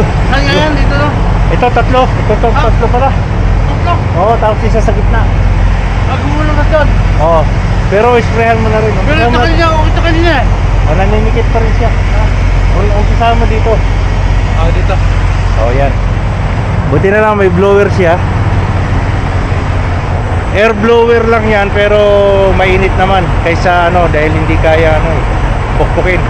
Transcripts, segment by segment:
Saan nga yan? Dito no? Ito tatlo. Tatlo pala. Tatlo? Oo, tapos isa sa gitna. Magbulo na doon. Oo. Pero isprayan mo na rin. Pero ito kanina, ito kanina eh. O, naninikit pa rin siya. Ang sasama dito. Dito. O, yan. Buti na lang may blower siya. Air blower lang yan, pero mainit naman kaysa ano, dahil hindi kaya ano, pukpukin.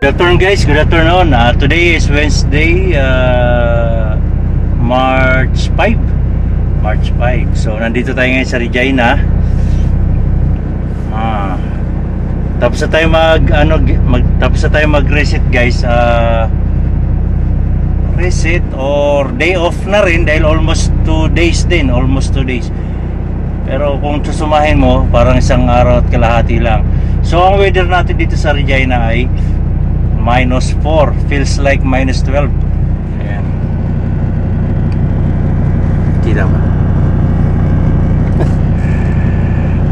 Good afternoon guys, good afternoon. Today is Wednesday, March 5. So nandito tayo ngayon sa Regina. Tapos na tayo mag-reset guys. Reset or day off na rin dahil almost 2 days din, Pero kung susumahin mo, parang isang araw at kalahati lang. So ang weather natin dito sa Regina ay -4, feels like -12. Ayan. Kita ba?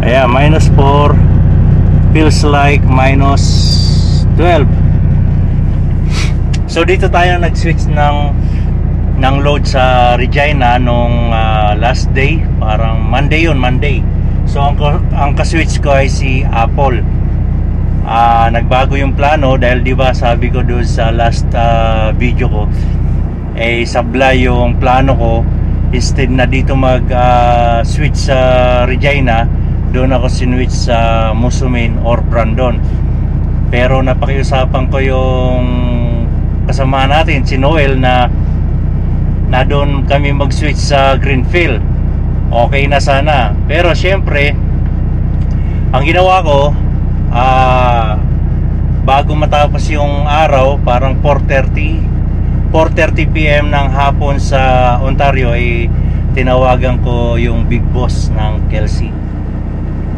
Ayan, -4, feels like -12. So dito tayo nag-switch ng load sa Regina nung last day, parang Monday. So ang ka-switch ko ay si Apple. Nagbago yung plano dahil di ba sabi ko doon sa last video ko sablay yung plano ko, instead na dito mag switch sa Regina, doon ako sinwitch sa Musumin or Brandon. Pero napakiusapan ko yung kasama natin si Noel na doon kami mag switch sa Greenfield. Okay na sana, pero syempre ang ginawa ko, bago matapos yung araw, parang 4:30 PM ng hapon sa Ontario, ay tinawagan ko yung big boss ng Kelsey.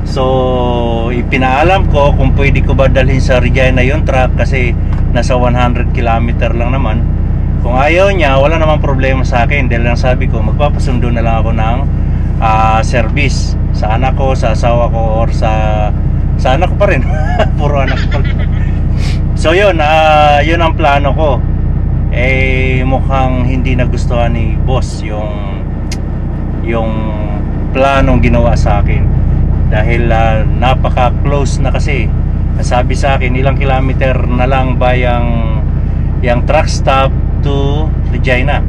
So ipinaalam ko kung pwede ko ba dalhin sa Regina yung truck kasi nasa 100 km lang naman. Kung ayaw niya, wala namang problema sa akin dahil lang sabi ko magpapasundo na lang ako ng service sa anak ko, sa asawa ko, or sa anak ko pa rin. Puro anak ko pa rin. So yun, yun ang plano ko. Mukhang hindi nagustuhan ni boss yung planong ginawa sa akin dahil napaka-close na kasi. Sabi sa akin, ilang kilometer na lang ba yung truck stop to Regina.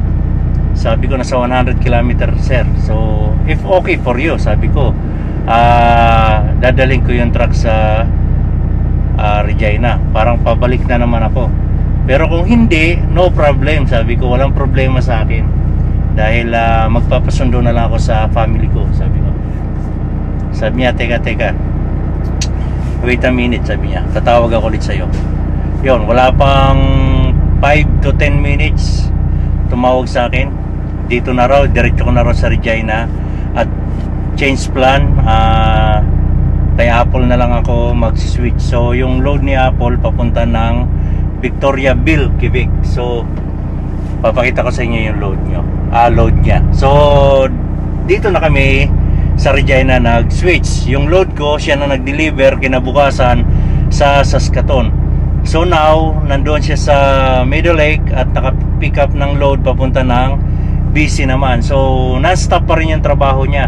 Sabi ko nasa 100 km sir. So if okay for you, sabi ko, dadaling ko yung truck sa Regina, parang pabalik na naman ako. Pero kung hindi, no problem, sabi ko, walang problema sa akin dahil magpapasundo na lang ako sa family ko, sabi ko. Sabi niya, teka, wait a minute, sabi niya, tatawag ako ulit sa'yo. Yun, wala pang 5 to 10 minutes, tumawag sa akin. Dito na raw, diretso ko na raw sa Regina at change plan, kay Apple na lang ako mag-switch. So yung load ni Apple papunta ng Victoriaville, Quebec. So papakita ko sa inyo yung load niya. So dito na kami sa Regina nag-switch. Yung load ko, siya na nag-deliver kinabukasan sa Saskatoon. So now nandoon siya sa Meadow Lake at naka-pick up ng load papunta ng BC naman. So non-stop pa rin yung trabaho niya,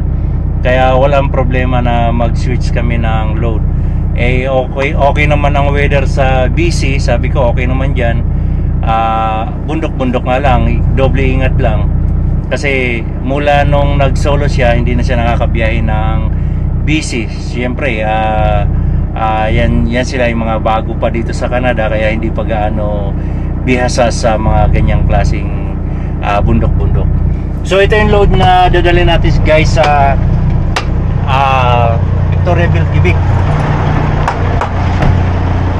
kaya walang problema na mag-switch kami ng load. Okay naman ang weather sa BC, sabi ko okay naman dyan. Bundok-bundok nga lang, doble ingat lang. Kasi mula nung nag-solo siya, hindi na siya nakakabiyahe ng BC. Siyempre, yan sila yung mga bago pa dito sa Canada, kaya hindi pa gaano bihasa sa mga ganyang klaseng bundok-bundok. So ito yung load na dadalhin natin guys sa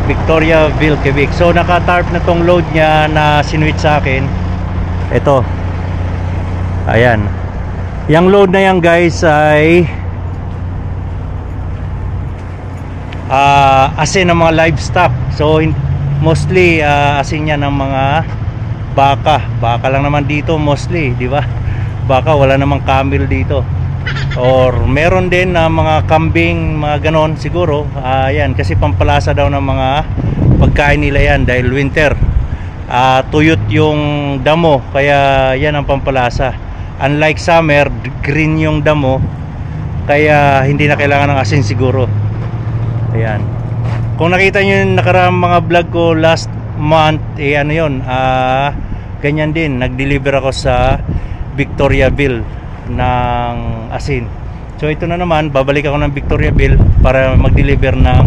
Victoriaville, Quebec. So naka-tarp na tong load niya na sinwitch sa akin. Ito. Ayan. Yung load na yan guys ay asin ng mga livestock. So mostly asin yan ng mga baka lang naman dito mostly, di ba? Baka, wala namang camel dito. Or meron din na mga kambing, mga ganon siguro. Yan, kasi pampalasa daw ng mga pagkain nila yan dahil winter. Tuyot yung damo, kaya yan ang pampalasa. Unlike summer, green yung damo, kaya hindi na kailangan ng asin siguro. Ayan. Kung nakita nyo yung nakaraang mga vlog ko last month, ano yun, ganyan din, nag-deliver ako sa Victoriaville ng asin. So ito na naman, babalik ako ng Victoriaville para mag-deliver ng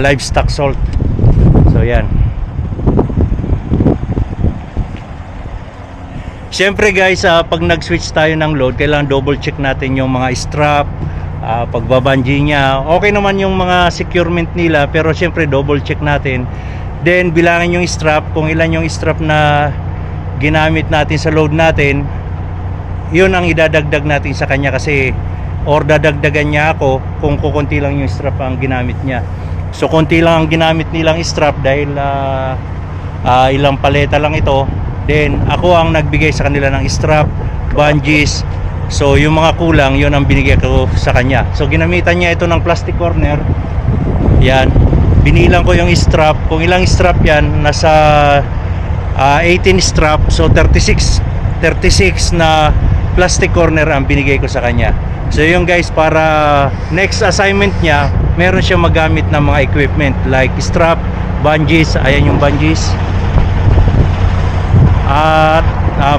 livestock salt. So yan. Siyempre guys, pag nag-switch tayo ng load, kailangan double check natin yung mga strap, pagbabungee niya. Okay naman yung mga securement nila, pero siyempre double check natin. Then bilangin yung strap, kung ilan yung strap na ginamit natin sa load natin, yun ang idadagdag natin sa kanya, kasi or dadagdagan niya ako kung kukunti lang yung strap ang ginamit niya. So kunti lang ang ginamit nilang strap dahil ilang paleta lang ito. Then ako ang nagbigay sa kanila ng strap, bungees. So yung mga kulang, yun ang binigay ko sa kanya. So ginamitan niya ito ng plastic corner. Yan, binilang ko yung strap. Kung ilang strap yan, nasa 18 strap. So 36 na plastic corner ang binigay ko sa kanya. So yun guys, para next assignment niya, meron siya magamit ng mga equipment like strap, bungees. Ayan yung bungees at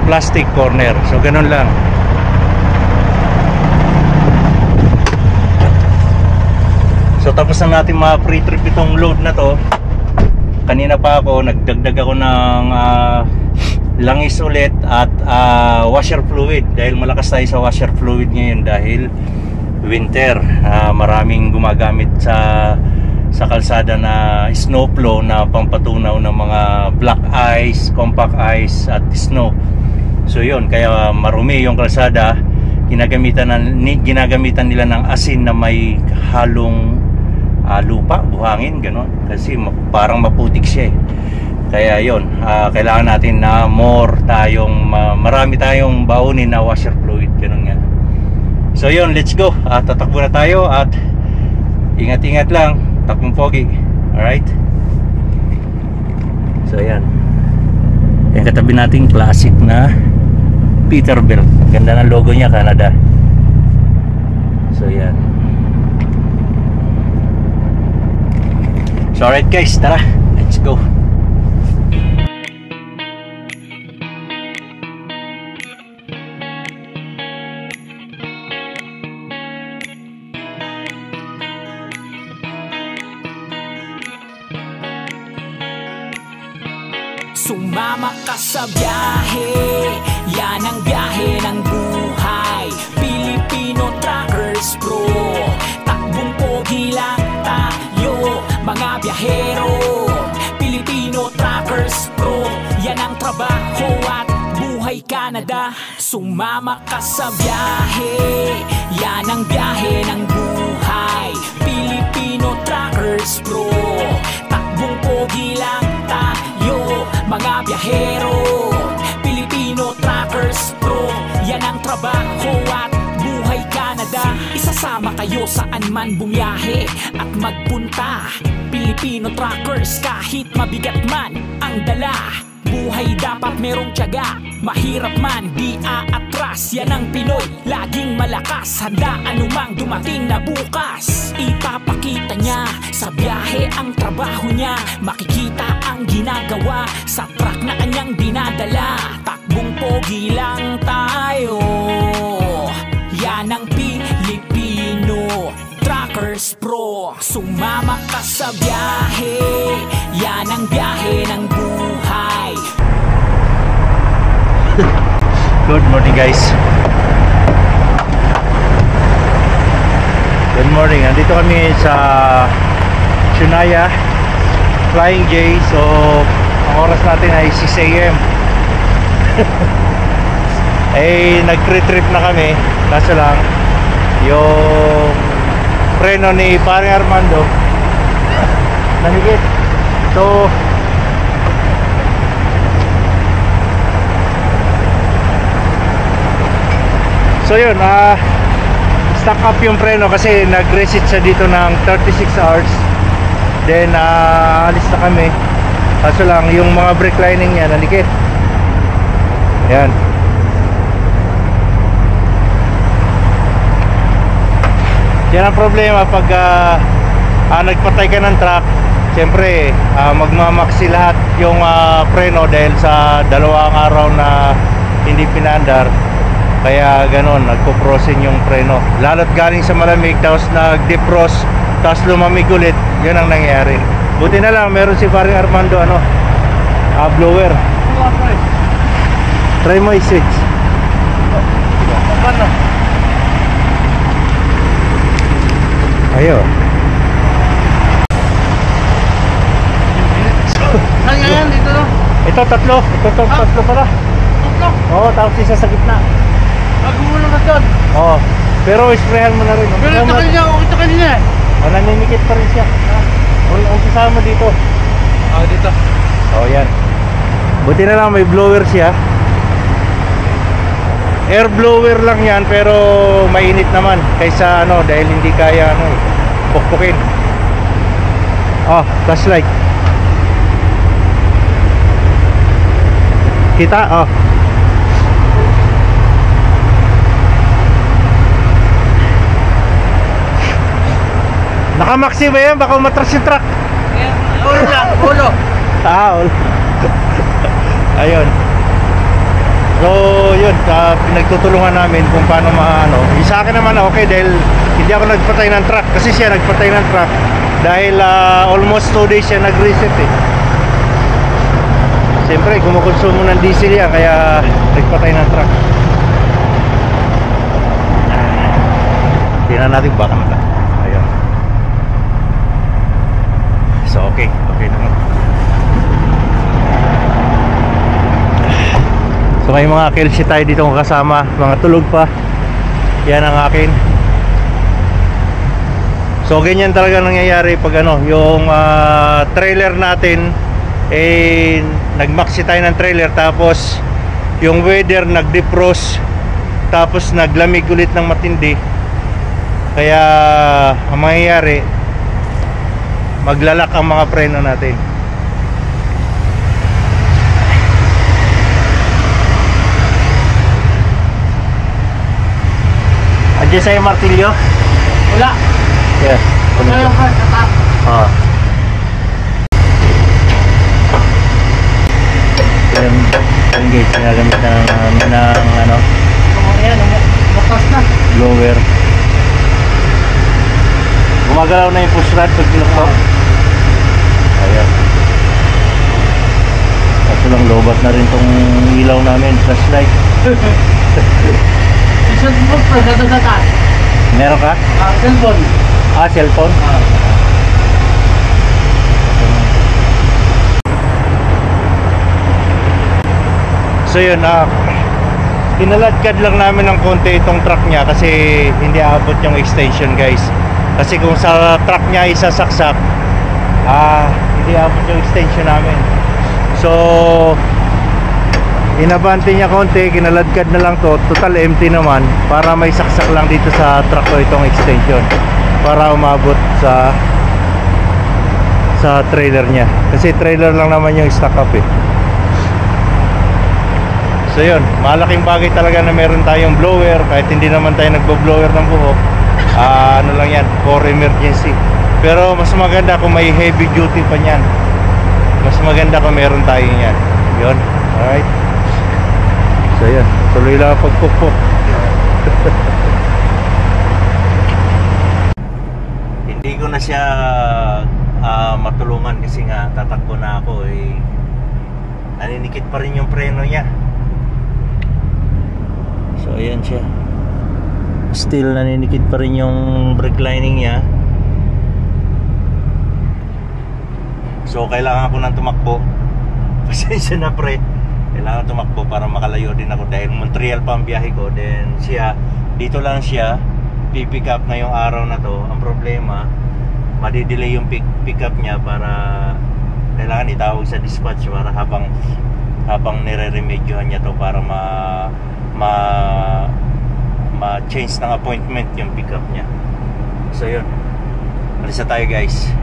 plastic corner. So ganun lang. So tapos na natin mga pre-trip itong load na to. Kanina pa ako nagdagdag ako ng langis ulit at washer fluid, dahil malakas tayo sa washer fluid ngayon dahil winter. Maraming gumagamit sa kalsada na snowplow na pampatunaw ng mga black ice, compact ice at snow. So yun, kaya marumi yung kalsada. Ginagamitan nila ng asin na may halong lupa, buhangin, gano'n, kasi parang maputik siya eh. Kaya yun, kailangan natin na marami tayong baunin na washer fluid, gano'n nga. So yun, let's go. Tatakbo na tayo at ingat-ingat lang, takbong pogi. Alright, so yan, yung katabi nating classic na Peterbilt. Ganda ng logo niya, Canada. So yan. So alright guys, tara, let's go. Sumama ka sa biyahe, yan ang biyahe ng buhay. Pilipino Truckers Pro, takbong pogi lang tayo, mga biyahero. Pilipino Truckers Pro, yan ang trabaho at buhay Canada. Sumama ka sa biyahe, yan ang biyahe ng buhay. Pilipino Truckers Pro, takbong pogi lang tayo, mga biyahero. Pilipino Truckers Pro, yan ang trabaho at buhay Canada. Isasama kayo saan man bumiyahe at magpunta. Pilipino Truckers, kahit mabigat man ang dala, buhay dapat merong tiyaga. Mahirap man, di aatras. Yan ang Pinoy, laging malakas. Handa anumang dumating na bukas. Ipapakita niya sa biyahe ang trabaho niya. Makikita ang ginagawa sa truck na kanyang dinadala. Takbong pogi lang tayo, yan ang Pilipino Truckers Pro. Sumama ka sa biyahe, yan ang biyahe ng buhay. Good morning guys. Good morning. Andito kami sa Shunaya Flying J. So ang oras natin ay 6 AM. Nag-trip na kami. Kaso lang yung preno ni Paring Armando Nanigit. So yun, stuck up yung preno kasi nag-reset siya dito ng 36 hours. Then alis na kami. Kaso lang yung mga brake lining niya nanikit. Ayan. Yan ang problema pag nagpatay ka ng truck. Siyempre magmamaksi lahat yung preno dahil sa dalawang araw na hindi pinandar. Kaya ganon, nagpo-frozen yung preno. Lalo't galing sa malamig, tapos nag-defrost, tapos lumamig ulit. Yun ang nangyayari. Buti na lang, meron si paring Armando blower. Try mo i-switch. Paano? Ayo. Saan nga yan? Dito no? Ito tatlo pala. Tatlo? Oo, tapos isa sa gitna. Magulong na doon. Oo. Pero isprehan mo na rin. Pero ito kanina eh. Naninikit pa rin siya. Ang sasama dito. Dito. Yan. Buti na lang may blower siya. Air blower lang yan, pero mainit naman kaysa dahil hindi kaya pukpukin. Flashlight. Kita? Nakamaxi ba yan? Baka umatras yung truck. Ulo lang, ulo. Ulo. Ayun. So yun, pinagtutulungan namin kung paano sa akin naman okay dahil hindi ako nagpatay ng truck. Kasi siya nagpatay ng truck dahil almost 2 days siya nag-reset eh. Siyempre kumukonsumo ng diesel yan, kaya nagpatay ng truck. Tingnan natin baka na. Ayun. So okay naman. So may mga Kelsey tayo dito kasama, mga tulog pa. Yan ang akin. So ganyan talaga nangyayari pag yung trailer natin nagmaxi tayo ng trailer, tapos yung weather nag-defrost, tapos naglamig ulit ng matindi. Kaya ang mangyayari, maglalak ang mga preno natin. Andiyan sa'yo martilyo? Wala. Yes. Wala yung car sa top. Yung gauge ginagamit ng Ayan, bakas na. blower. Gumagalaw na yung push rod pag pinuktok. Ayan. Kaso lang lobat na rin tong ilaw namin, flashlight. Cellphone pa, dito sa taas. Meron ka? Cellphone. Cellphone? So yun, kinaladkad lang namin ng konti itong truck niya kasi hindi aabot yung extension, guys. Kasi kung sa truck niya isasaksak, hindi aabot yung extension namin. So inabante niya konti, kinaladkad na lang to, total empty naman, para may saksak lang dito sa truck ko itong extension para umabot sa trailer niya. Kasi trailer lang naman yung stock up eh. So yun, malaking bagay talaga na meron tayong blower, kahit hindi naman tayo nagbo-blower ng buhok. Ano lang yan, for emergency. Pero mas maganda kung may heavy duty pa niyan. Mas maganda kung meron tayo yan. Yun, alright. So yun, tuloy lang ang pagpukpok. Hindi ko na siya matulungan kasi nga tatakbo na ako eh. Naninikit pa rin yung preno niya. So ayan siya. Still naninikit pa rin yung brake lining niya. So kailangan ko nang tumakbo. Pasensya na pre. Kailangan tumakbo para makalayo din ako dahil Montreal pa ang biyahe ko. Then siya, dito lang siya pipick up ngayong araw na to. Ang problema, madidelay yung pick up niya, para kailangan itawag sa dispatch para habang nire-remedyohan niya to para ma-change ng appointment yung pick up niya. So yun, alisa tayo guys.